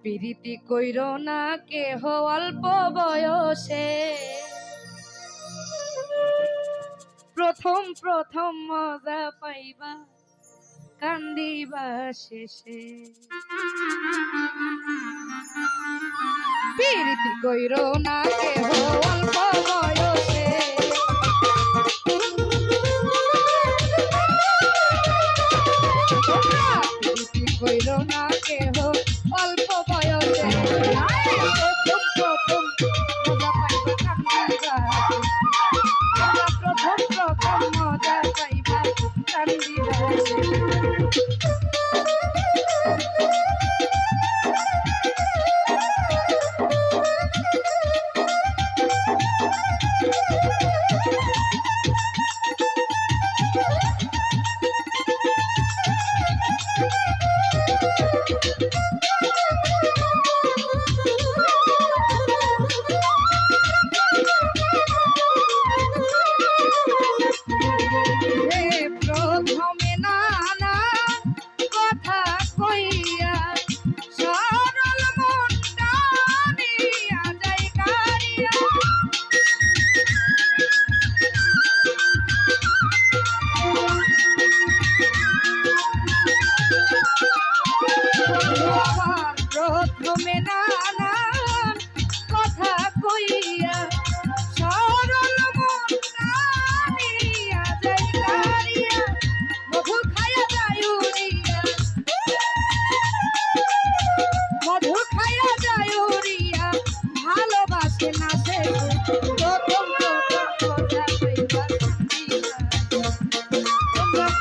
প্রীতি কইরো না কেহ অল্প বয়সে, প্রথম প্রথম মজা পাইবা কান্দিবা শেষে। প্রীতি কইরো না কেহ অল্প বয়সে, প্রীতি কইরো না কেহ অল্প বয়সে, প্রথম প্রথম মজা পাইবা কান্দিবা, প্রথম প্রথম মজা পাইবা কান্দিবা। প্রথমে নানান কথা কইয়া সরল মনটা নিয়া যাই কারিয়া, মধু খাইয়া যায় উড়িয়া, মধু খাইয়া যায় উড়িয়া, ভালোবাসে না সে প্রথম প্রথম মজা পাইবা কান্দিবা,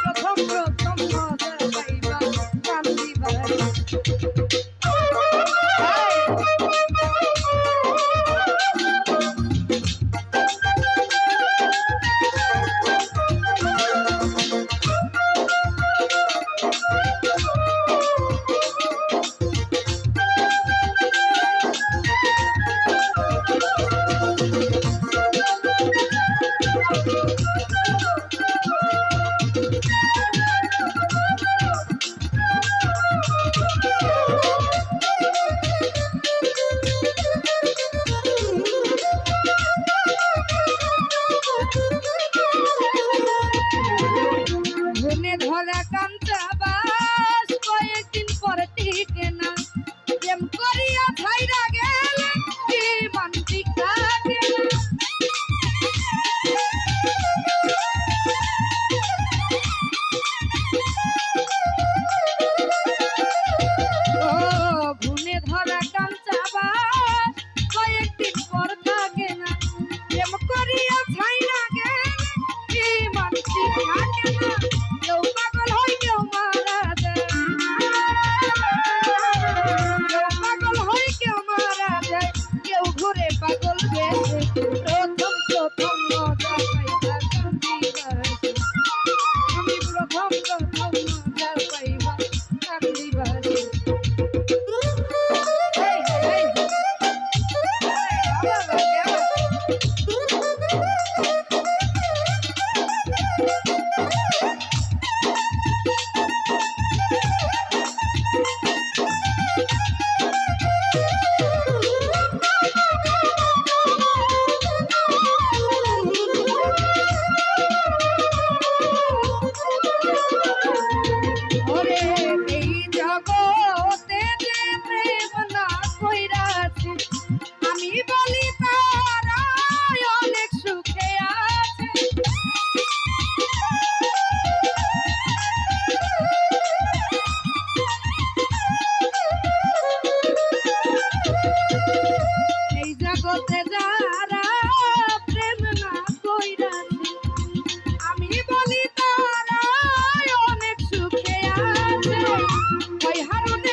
প্রথম প্রথম মজা পাইবা কান্দিবা। ধরা কাঞ্চা বাস কয়েকদিন পরে টিকে না, প্রেম করিয়া ছাইরা গেলে কি মানসিক থাকে না। ও ভুনে ধরা কাঞ্চা বাস কয়েকদিন পর থাকে না, প্রেম করিয়া ছাইরা গেলে কি মানসিক থাকে না। কেউ পাগল হয় কেউ মারা যায়, কেউ পাগল হয় কেউ মারা যায়, কেউ ঘুরে পাগল বেশে, প্রথম প্রথম মজা পাইবা কান্দিবা, আমি প্রথম প্রথম মজা পাইবা কান্দিবা। হারুনে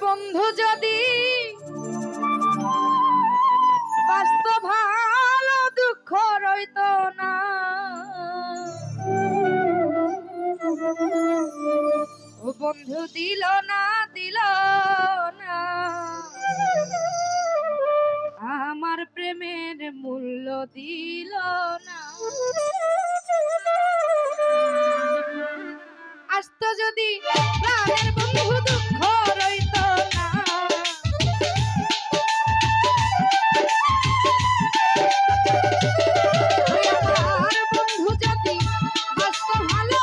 বন্ধু যদি বাস্তব ভালো দুঃখ রইত না, ও বন্ধু দিল না আমার প্রেমের মূল্য দিল না। আসত যদি প্রাণের বন্ধু দুঃখ রইত না, আমার বন্ধু যদি আসত ভালো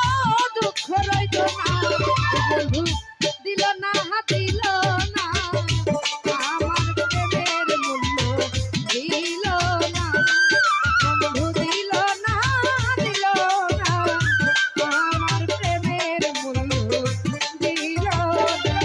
দুঃখ রইত না, বন্ধু দিল না আমার প্রেমের মূল্য দিল না, বন্ধু দিল না আমার প্রেমের মূল্য দিল না।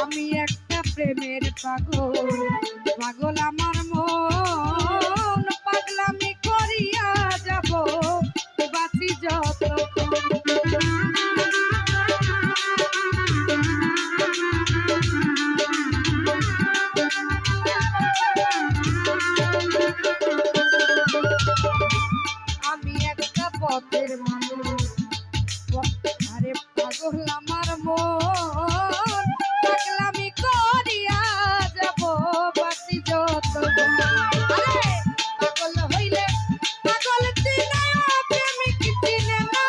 আমি একটা প্রেমের পাগল আমার মন, পাগলামি করিয়া যাব বাঁচি যতক্ষণ। আমি একটা পথের মানুষ, আরে পাগল আমার মন, পাগলামি করিয়া যাব বাঁচি যতক্ষণ। আরে পাগল হইলে পাগল চিনে, প্রেমিক চিনে না।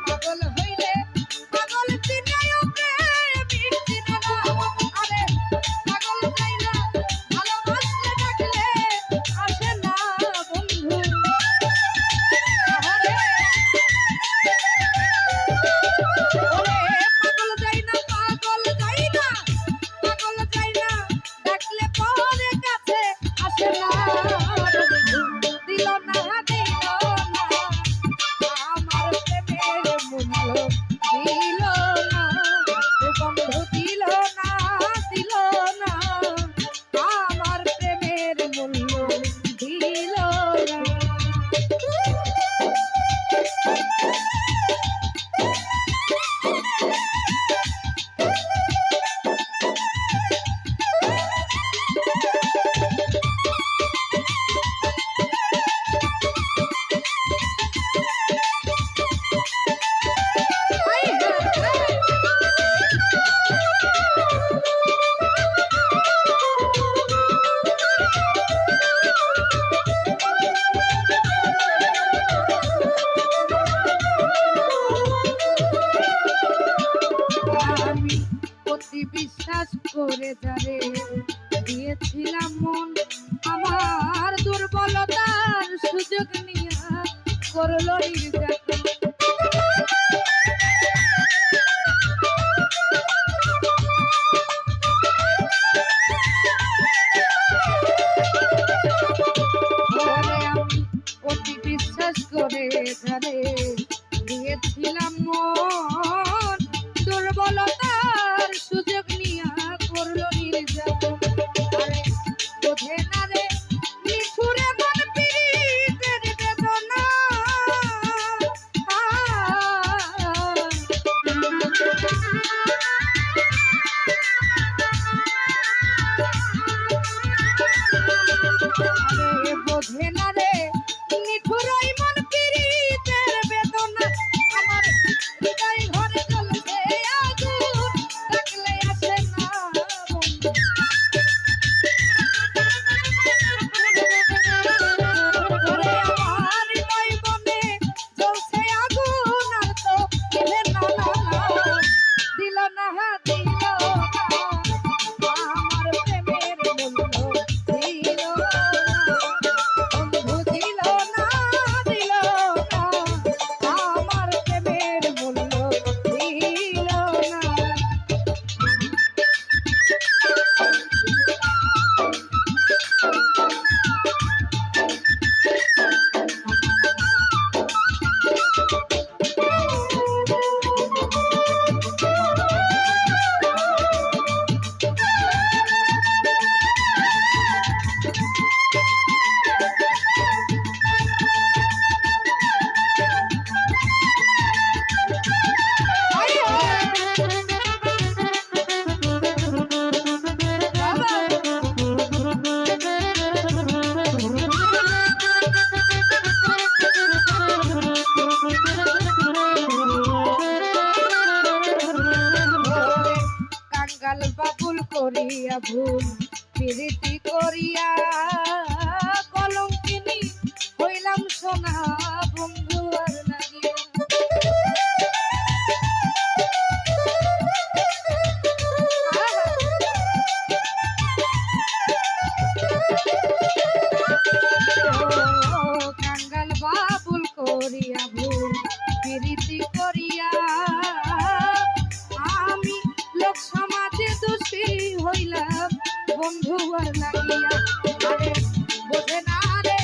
পাগল হইলে পাগল চিনে, প্রেমিক চিনে না। আরে পাগল চাইলা ভালোবাসলে ডাকলে আসে না বন্ধু। আরে পাগল যাই না ডাকলে পরে কাছে আসে না বন্ধু। দিল না আমার প্রেমের মূল্য দিল না, ও বন্ধু দিল না আমার প্রেমের মূল্য দিল না। আমি অতি বিশ্বাস করে যারে দিয়েছিলাম মন, আমার দুর্বলতার সুযোগ নিয়ে করল নির্যাতন। আমি অতি বিশ্বাস করে যারে দিয়েছিলাম মন, দুর্বলতার সুযোগ নিয়া করলো নির্যাতন। আরে বোঝে না রে নিঠুরে মন পীড়িতের বেদনা। দিল না আমার প্রেমের মূল্য দিল না বন্ধু দিল না আমার প্রেমের মূল্য দিল না। কাঙ্গাল বাবুল করিয়া ভুল প্রীতি করিয়া কলঙ্কিনী হইলাম সোনা বন্ধু আর লাগিয়া কাঙ্গাল বাবুল করিয়া ভুল প্রীতি করিয়া আমি লোক সমাজে দোষী হইলাম বন্ধু আর লাগিয়া আরে বোঝে না রে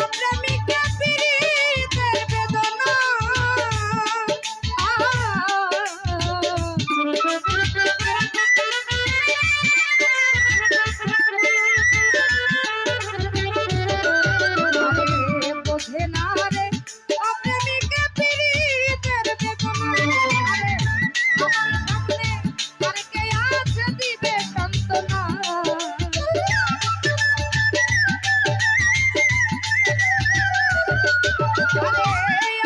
অপ্রেমিকা পীড়িতের বেদনা আরে বোঝে না রে অপ্রেমিকা পীড়িতের বেদনা আরে আমার সামনে আর কে আছে দিবে সান্ত্বনা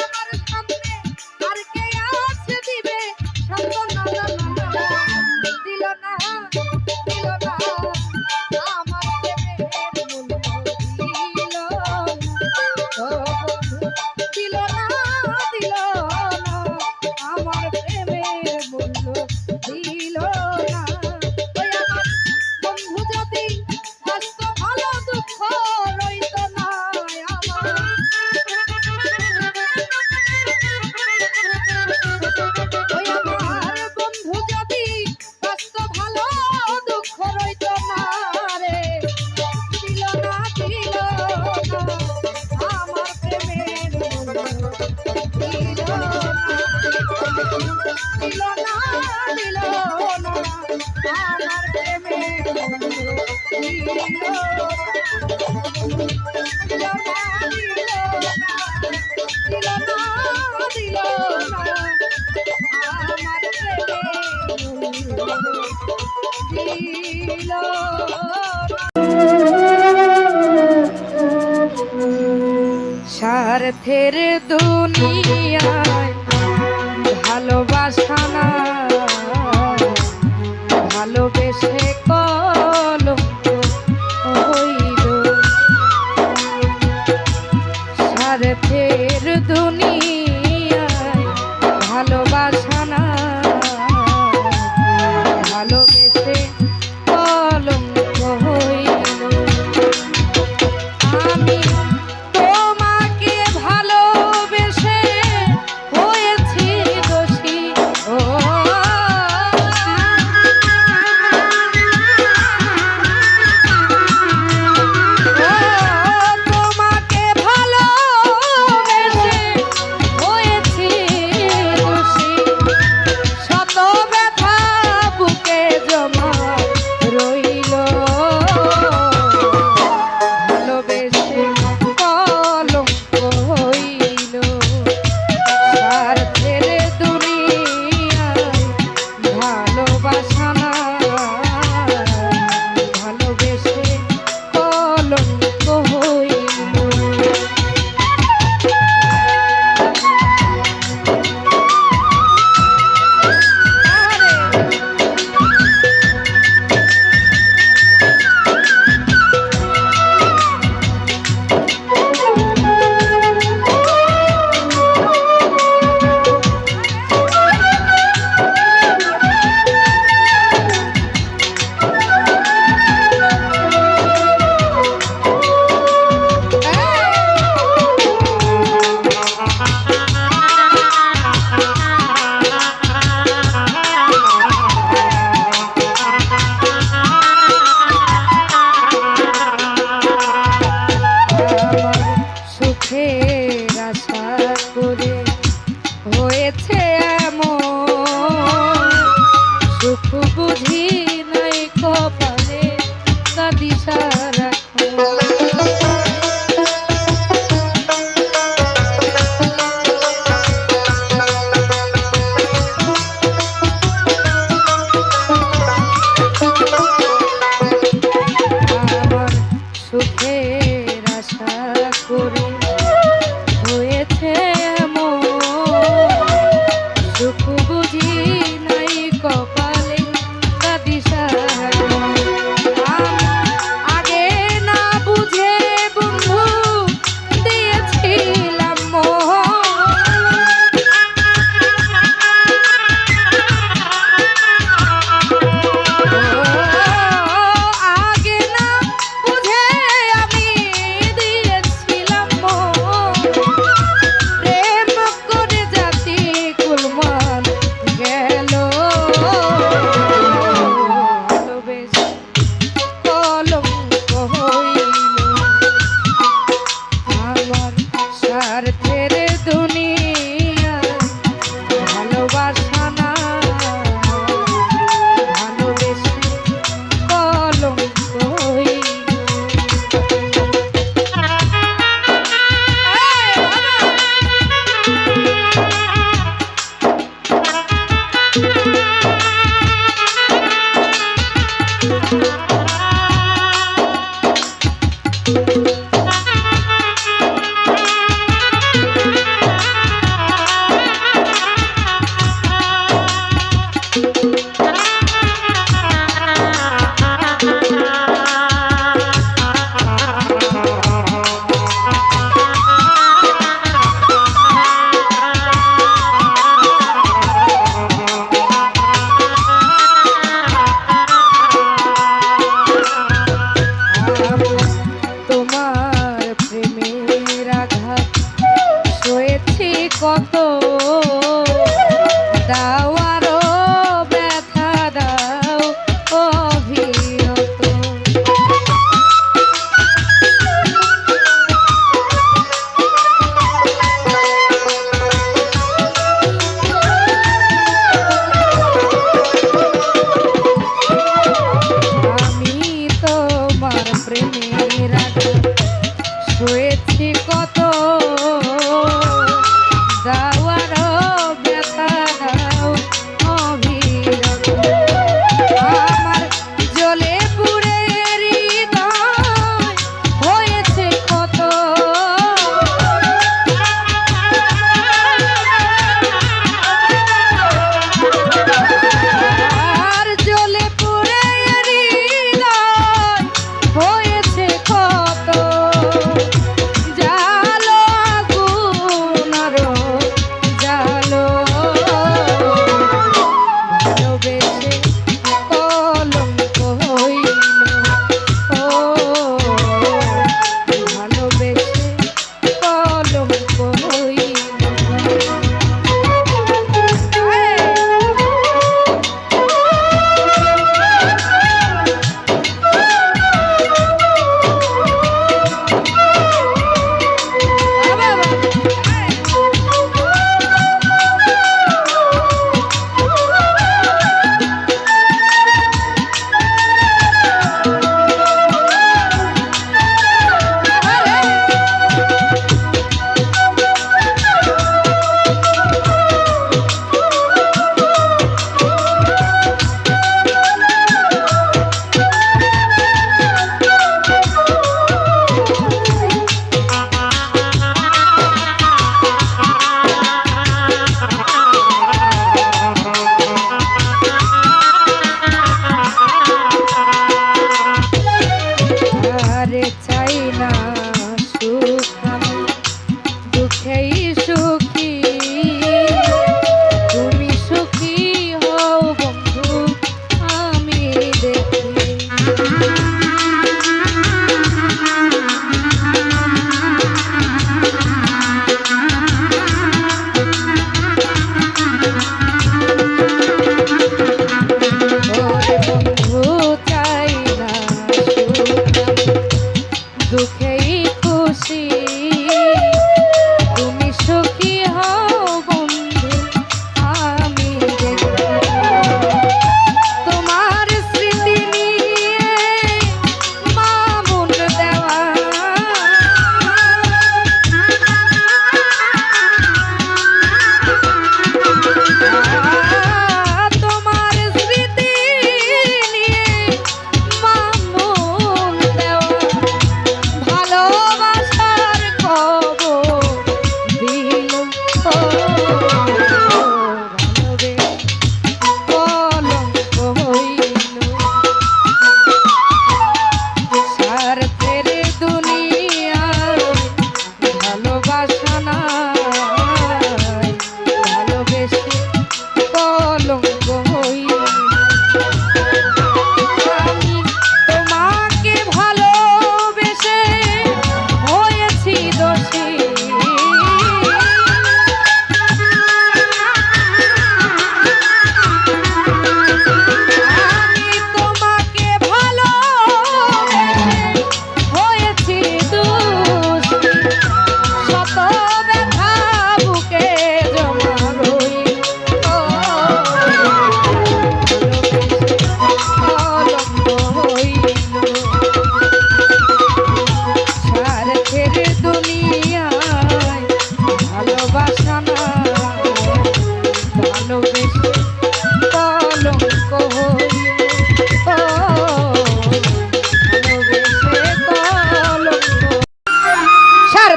আমার সামনে আর কে আছে দিবে সান্ত্বনা দিল না আমার প্রেমের মূল্য দিল ও বন্ধু দিল না আমার প্রেমের মূল্য দিল না ওই আমার বন্ধু যদি আসতো ভালো দুঃখ রইত না আমার ওই আমার বন্ধু যদি আসতো ভালো দুঃখ রইত না রে দিল না আমার প্রেমের মূল্য দিল না আমার প্রেমের মূল্য দিল স্বার্থের দুনিয়ায় ভালোবাসা না ভালোবেসে কলঙ্ক হইল স্বার্থের দুনিয়ায় ভালোবাসা না ভালোবেসে কলঙ্ক হইল আমি তোমাকে ভালোবেসে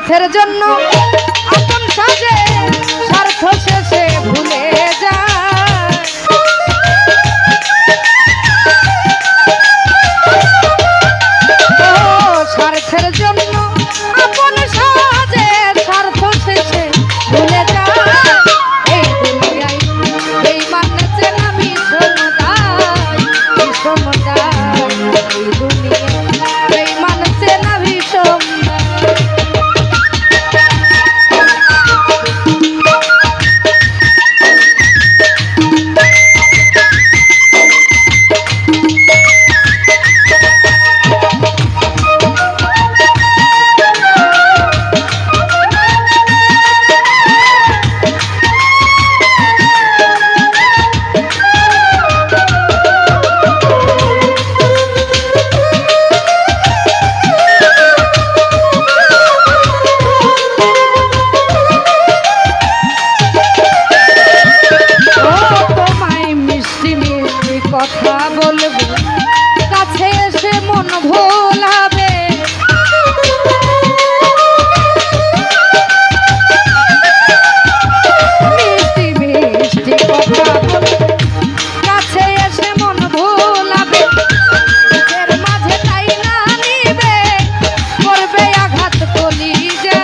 স্বার্থের জন্য আপন সাজে স্বার্থ শেষে ভুলে যায়। স্বার্থের জন্য আপন সাজে স্বার্থ শেষে ভুলে যায়। এই দুনিয়ায় বেঈমান চেনা বিষমদায়, বিষমদায়। এই দুনিয়ায় বেঈমান চেনা বিষমদায়। কথা বলবো কাছে এসে মন ভোলাবে। মিষ্টি মিষ্টি কথা বলবো কাছে এসে মন ভোলাবে। এর মাঝে তাই না নিবে করবে আঘাত কলিজা।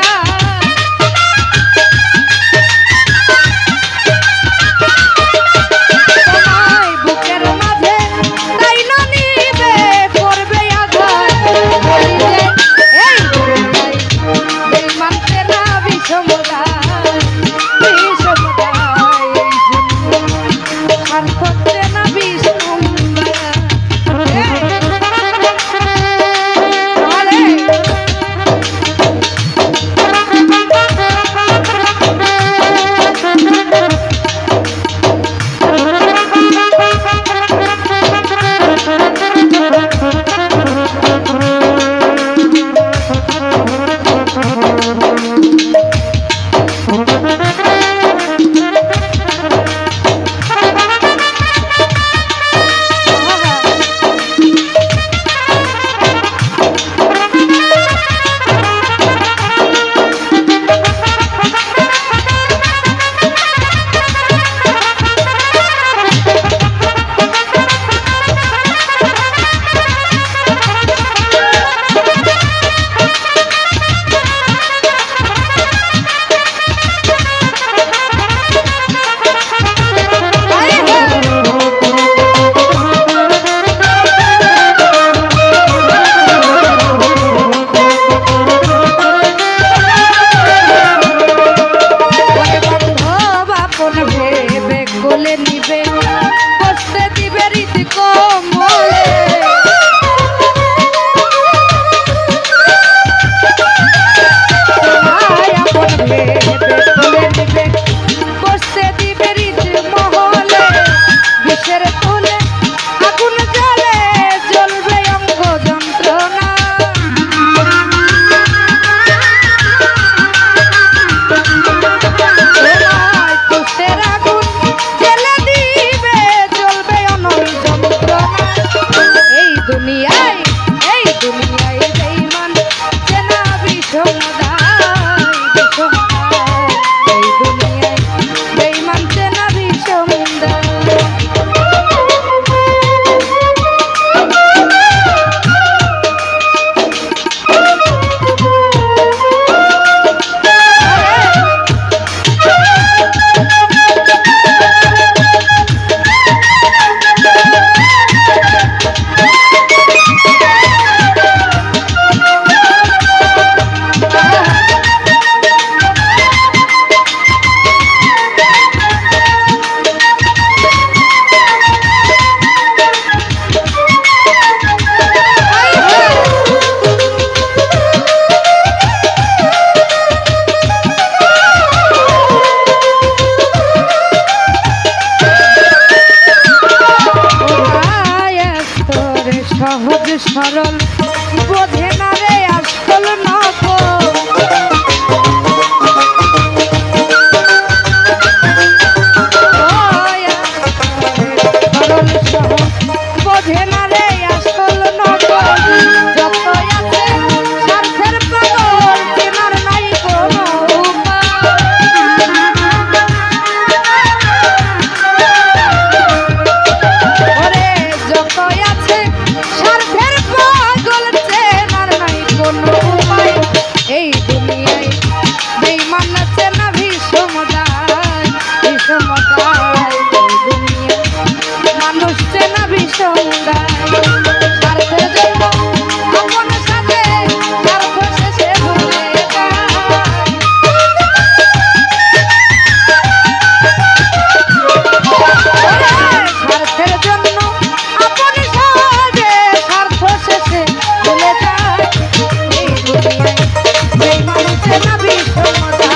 কান্দায় স্বার্থের জন্য আপন সাথে স্বার্থ শেষে ভুলে যায় স্বার্থের জন্য আপন সাথে স্বার্থ শেষে ভুলে যায় এই দুনিয়ায় যেই মানুষের না বিষমতা